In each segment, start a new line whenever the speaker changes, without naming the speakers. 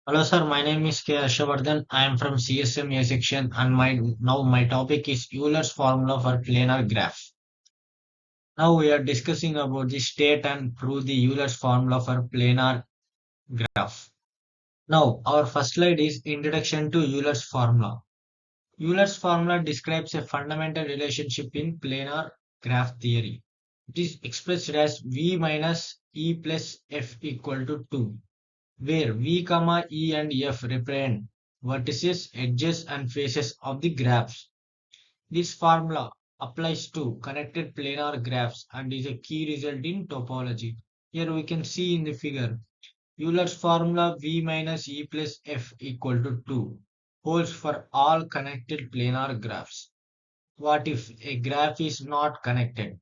Hello sir, my name is K. Ashavardhan. I am from CSM section and my topic is Euler's formula for planar graph. Now we are discussing about the state and prove the Euler's formula for planar graph. Now our first slide is introduction to Euler's formula. Euler's formula describes a fundamental relationship in planar graph theory. It is expressed as V minus E plus F equal to 2, where V, E and F represent vertices, edges and faces of the graphs. This formula applies to connected planar graphs and is a key result in topology. Here we can see in the figure Euler's formula V minus E plus F equal to 2 holds for all connected planar graphs. What if a graph is not connected?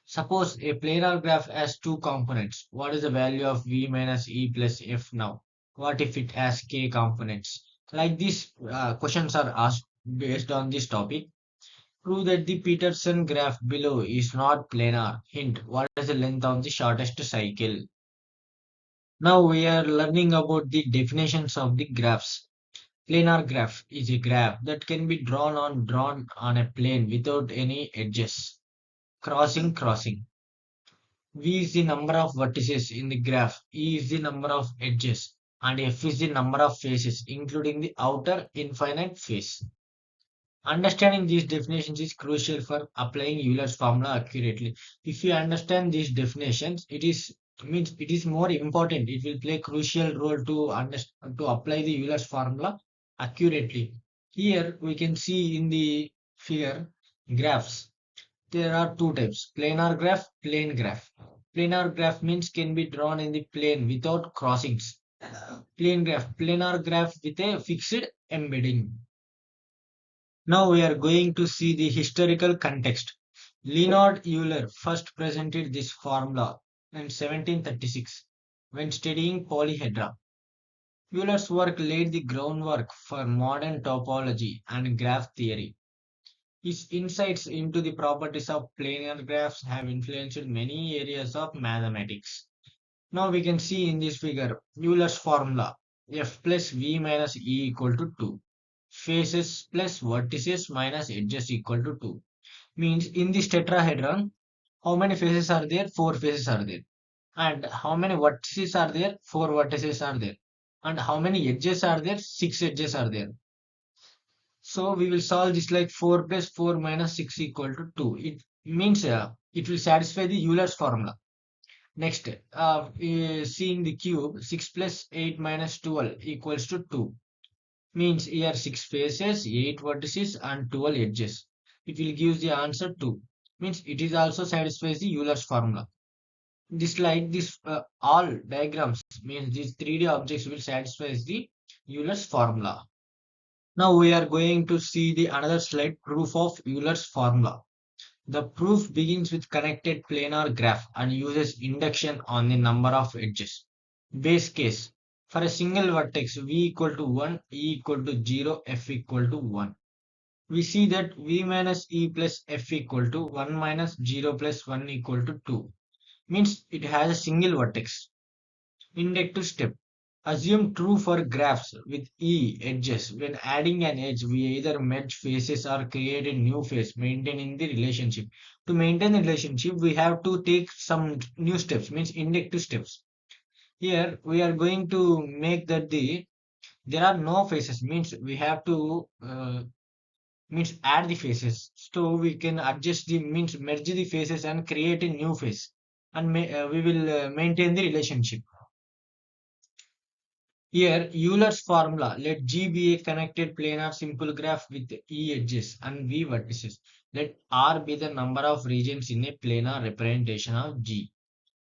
Suppose a planar graph has two components. What is the value of V minus E plus F now? What if it has K components? Like these questions are asked based on this topic. Prove that the Peterson graph below is not planar. Hint, what is the length of the shortest cycle? Now we are learning about the definitions of the graphs. Planar graph is a graph that can be drawn on a plane without any edges. Crossing. V is the number of vertices in the graph, E is the number of edges, and F is the number of faces, including the outer infinite face. Understanding these definitions is crucial for applying Euler's formula accurately. If you understand these definitions, it is more important. It will play crucial role to understand to apply the Euler's formula accurately. Here we can see in the figure graphs. There are two types: planar graph, plane graph. Planar graph means can be drawn in the plane without crossings. Planar graph with a fixed embedding. Now we are going to see the historical context. Leonhard Euler first presented this formula in 1736 when studying polyhedra. Euler's work laid the groundwork for modern topology and graph theory. His insights into the properties of planar graphs have influenced many areas of mathematics. Now we can see in this figure Euler's formula F plus V minus E equal to 2. Faces plus vertices minus edges equal to 2. Means in this tetrahedron, how many faces are there? 4 faces are there. And how many vertices are there? 4 vertices are there. And how many edges are there? 6 edges are there. So we will solve this like 4 plus 4 minus 6 equal to 2. It means it will satisfy the Euler's formula. Next, seeing the cube, 6 plus 8 minus 12 equals to 2. Means here 6 faces, 8 vertices and 12 edges. It will give the answer 2. Means it is also satisfies the Euler's formula. This all diagrams means these 3D objects will satisfy the Euler's formula. Now we are going to see the another slide proof of Euler's formula. The proof begins with connected planar graph and uses induction on the number of edges. Base case. For a single vertex V equal to 1, E equal to 0, F equal to 1. We see that V minus E plus F equal to 1 minus 0 plus 1 equal to 2. Means it has a single vertex. Inductive step. Assume true for graphs with E edges. When adding an edge, we either merge faces or create a new face, maintaining the relationship. To maintain the relationship, we have to take some new steps, means inductive steps. Here we are going to make that there are no faces, means we have to means add the faces. So we can adjust the means merge the faces and create a new face, and we will maintain the relationship. Here, Euler's formula, let G be a connected planar simple graph with E edges and V vertices. Let R be the number of regions in a planar representation of G.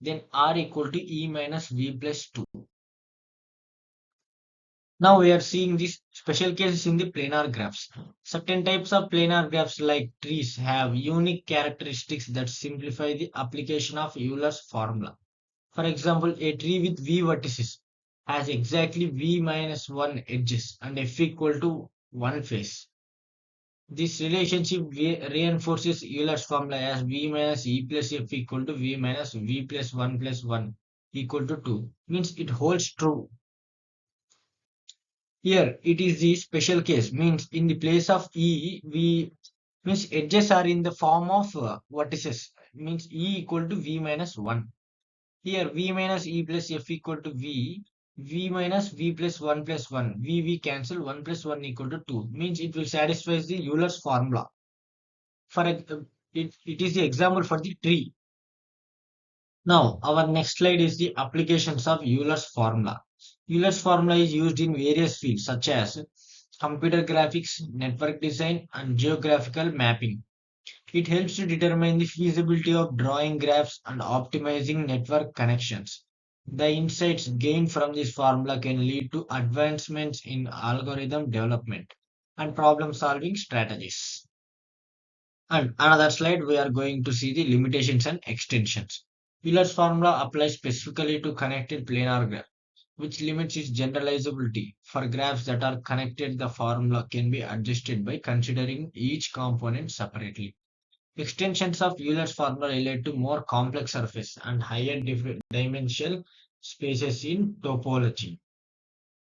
Then R equal to E minus V plus 2. Now we are seeing these special cases in the planar graphs. Certain types of planar graphs like trees have unique characteristics that simplify the application of Euler's formula. For example, a tree with V vertices has exactly V minus 1 edges and F equal to 1 face. This relationship reinforces Euler's formula as V minus E plus F equal to V minus V plus 1 equal to 2. Means it holds true. Here it is the special case, means in the place of E, we means edges are in the form of vertices, means E equal to V minus 1. Here V minus E plus F equal to V minus V plus 1 plus 1, V cancel, 1 plus 1 equal to 2, means it will satisfy the Euler's formula. It is the example for the tree. Now, our next slide is the applications of Euler's formula. Euler's formula is used in various fields such as computer graphics, network design, and geographical mapping. It helps to determine the feasibility of drawing graphs and optimizing network connections. The insights gained from this formula can lead to advancements in algorithm development and problem solving strategies. And another slide, we are going to see the limitations and extensions. Euler's formula applies specifically to connected planar graph, which limits its generalizability. For graphs that are connected, the formula can be adjusted by considering each component separately. Extensions of Euler's formula relate to more complex surface and higher dimensional spaces in topology.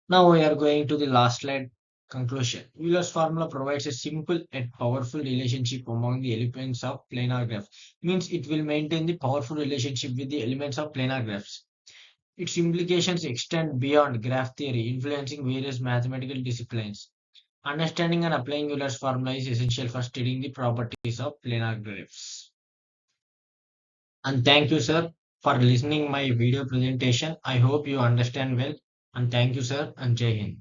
Now we are going to the last slide, conclusion. Euler's formula provides a simple yet powerful relationship among the elements of planar graph. Means it will maintain the powerful relationship with the elements of planar graphs. Its implications extend beyond graph theory, influencing various mathematical disciplines. Understanding and applying Euler's formula is essential for studying the properties of planar graphs. And thank you, sir, for listening my video presentation. I hope you understand well. And thank you, sir, and Jai Hind.